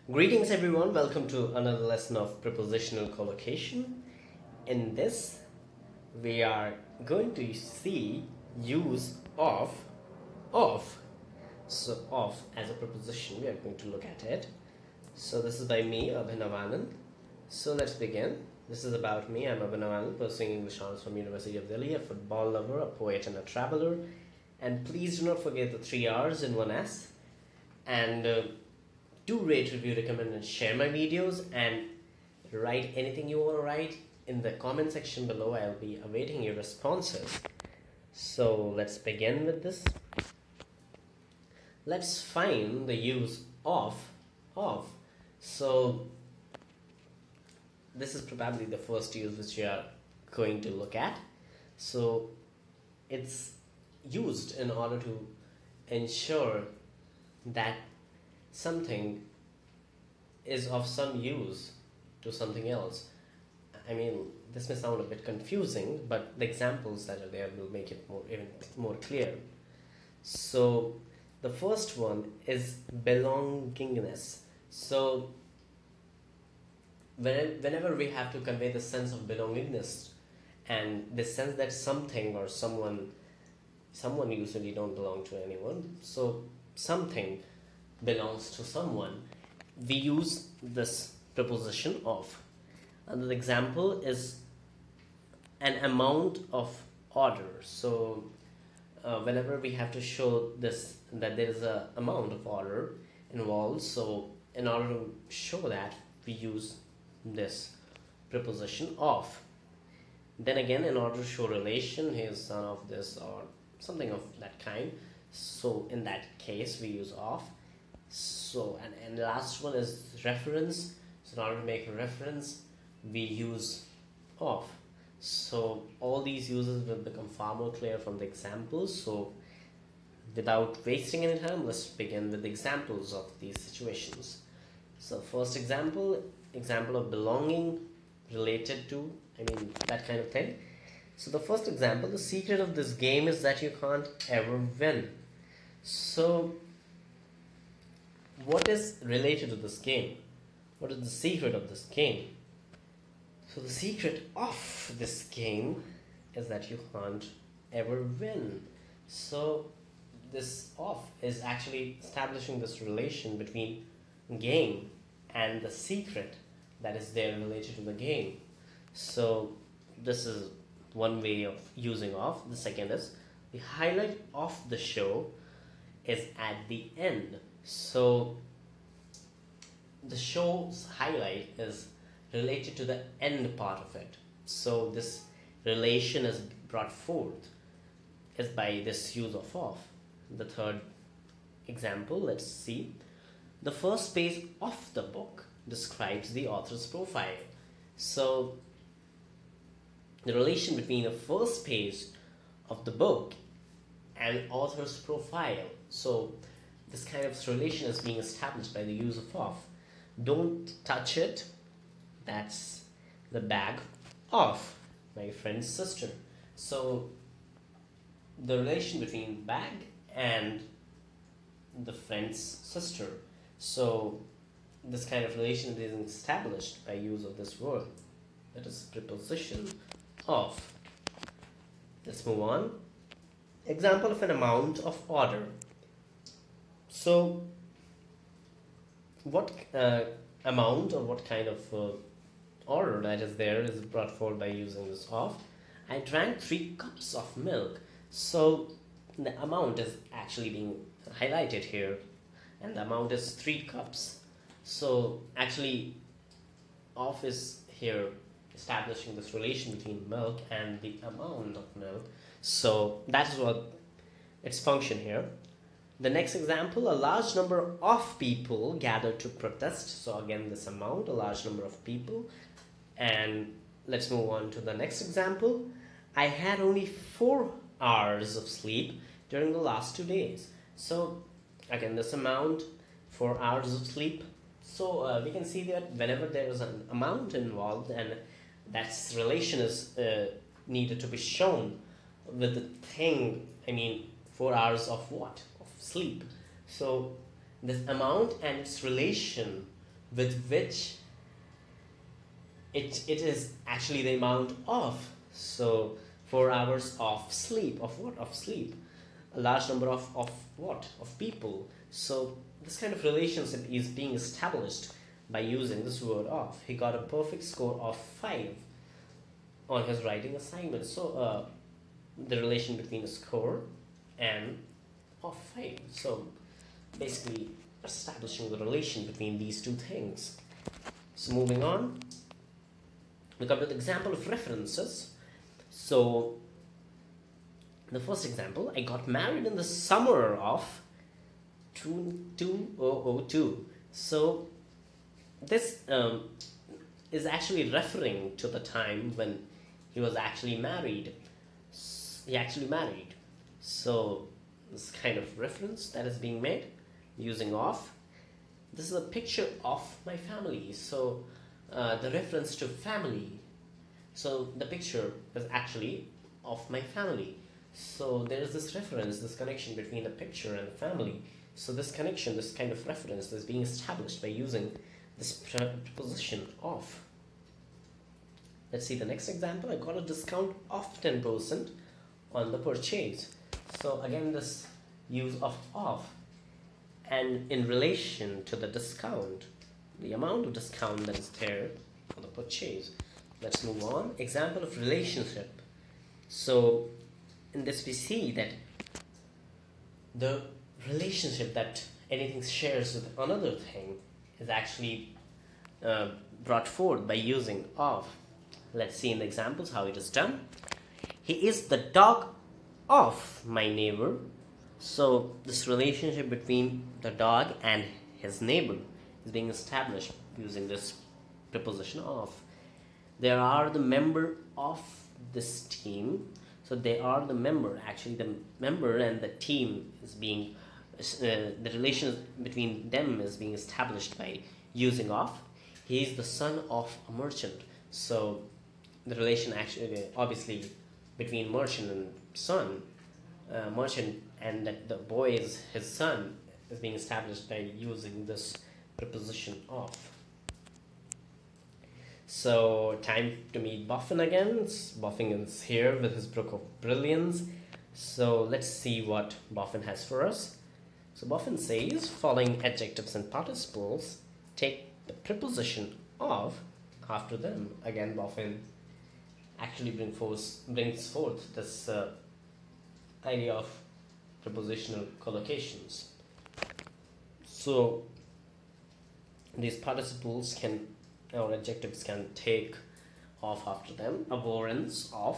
Greetings everyone, welcome to another lesson of prepositional collocation. In this, we are going to see use of. So of as a preposition, we are going to look at it. So this is by me, Abhinav Anand. So let's begin. This is about me. I'm Abhinav Anand, pursuing English honors from University of Delhi, a football lover, a poet and a traveler. And please do not forget the 3 R's in one S. And do rate, review, recommend and share my videos, and write anything you want to write in the comment section below. I'll be awaiting your responses. So let's begin with this. Let's find the use of. So this is probably the first use which we are going to look at. So it's used in order to ensure that something is of some use to something else. I mean, this may sound a bit confusing, but the examples that are there will make it even more clear. So the first one is belongingness. So whenever we have to convey the sense of belongingness and the sense that something or someone usually don't belong to anyone, so something belongs to someone, we use this preposition of. Another example is an amount of order. So whenever we have to show this, that there is a amount of order involved, so in order to show that, we use this preposition of. Then again, in order to show relation, he is son of this or something of that kind, so in that case we use of. So and the last one is reference. So in order to make a reference, we use of. So all these uses will become far more clear from the examples. So without wasting any time, let's begin with the examples of these situations. So first example of belonging, related to, that kind of thing. So the first example, the secret of this game is that you can't ever win. So what is related to this game? What is the secret of this game? So the secret of this game is that you can't ever win. So this of is actually establishing this relation between game and the secret that is there related to the game. So this is one way of using of. The second is the highlight of the show is at the end. So the show's highlight is related to the end part of it. So this relation is brought forth is by this use of. The third example, let's see. The first page of the book describes the author's profile. So the relation between the first page of the book and author's profile. So this kind of relation is being established by the use of. Don't touch it. That's the bag of my friend's sister. So the relation between bag and the friend's sister. So this kind of relation is established by use of this word. That is preposition of. Let's move on. Example of an amount of order. So what amount or what kind of order that is there is brought forward by using this of. I drank 3 cups of milk. So the amount is actually being highlighted here, and the amount is 3 cups. So actually of is here establishing this relation between milk and the amount of milk. So that is what its function here. The next example, a large number of people gathered to protest. So again, this amount, a large number of people. And let's move on to the next example. I had only 4 hours of sleep during the last 2 days. So again, this amount, 4 hours of sleep. So we can see that whenever there is an amount involved and that relation is needed to be shown with the thing, 4 hours of what? Of sleep. So this amount and its relation with which it is actually the amount of. So 4 hours of sleep. Of what? Of sleep. A large number of what? Of people. So this kind of relationship is being established by using this word of. He got a perfect score of 5 on his writing assignment. So the relation between a score and of 5. So basically establishing the relation between these two things. So moving on, we come to the example of references. So the first example, I got married in the summer of 2002. So this is actually referring to the time when he was actually married. He actually married. So this kind of reference that is being made using of. This is a picture of my family. So the reference to family. So the picture is actually of my family. So there is this reference, this connection between the picture and the family. So this connection, this kind of reference is being established by using this preposition of. Let's see the next example. I got a discount of 10% on the purchase. So again, this use of and in relation to the discount, the amount of discount that is there on the purchase. Let's move on. Example of relationship. So in this we see that the relationship that anything shares with another thing is actually brought forth by using of. Let's see in the examples how it is done. He is the dog of my neighbor. So this relationship between the dog and his neighbor is being established using this preposition of. They are the member of this team. So they are the member. Actually, the member and the team is being the relation between them is being established by using of. He is the son of a merchant. So the relation actually obviously between merchant and son, merchant and that the boy is his son is being established by using this preposition of. So time to meet Buffin again. Buffin is here with his book of brilliance. So let's see what Buffin has for us. So Buffin says, following adjectives and participles, take the preposition of after them. Again, Buffin actually brings forth this idea of prepositional collocations. So these participles can, or adjectives can take of after them. Abhorrence of,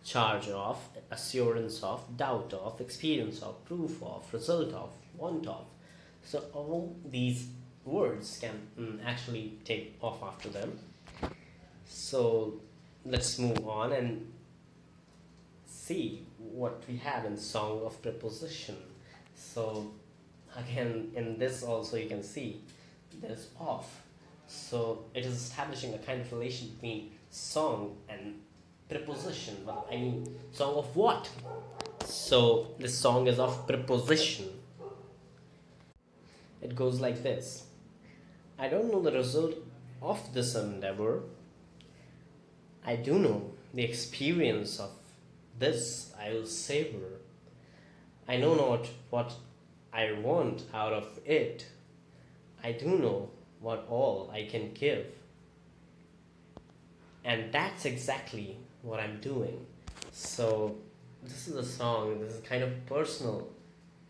charge of, assurance of, doubt of, experience of, proof of, result of, want of. So all these words can actually take off after them. So let's move on and see what we have in Song of Preposition. So again, in this also you can see there's of. So it is establishing a kind of relation between song and preposition. Well, I mean, song of what? So this song is of preposition. It goes like this. I don't know the result of this endeavour. I do know the experience of this I will savor. I know not what I want out of it. I do know what all I can give. And that's exactly what I'm doing. So this is a song, this is kind of personal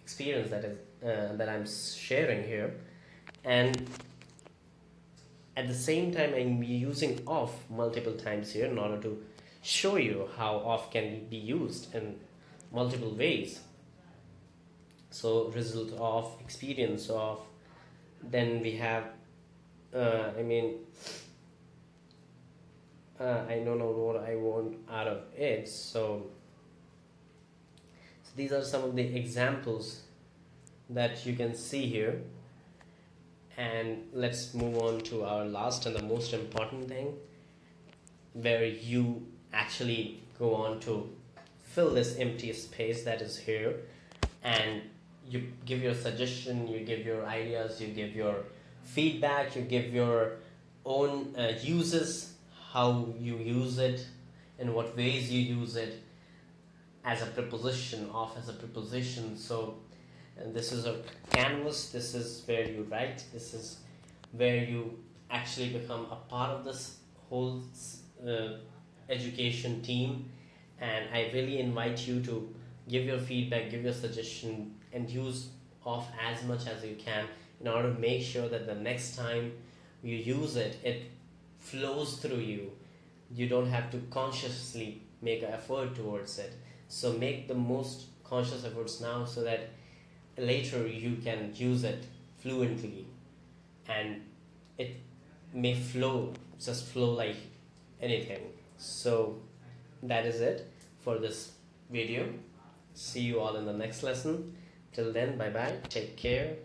experience that I'm sharing here. And at the same time, I'm using of multiple times here in order to show you how of can be used in multiple ways. So result of, experience of, then we have I don't know what I want out of it. So these are some of the examples that you can see here. And let's move on to our last and the most important thing, where you actually go on to fill this empty space that is here, and you give your suggestion, you give your ideas, you give your feedback, you give your own uses, how you use it, in what ways you use it as a preposition, off as a preposition. So, and this is a canvas, this is where you write, this is where you actually become a part of this whole education team. And I really invite you to give your feedback, give your suggestion, and use off as much as you can in order to make sure that the next time you use it, it flows through you. You don't have to consciously make an effort towards it. So make the most conscious efforts now so that later you can use it fluently and it may flow, just flow like anything. So that is it for this video. See you all in the next lesson. Till then, bye bye, take care.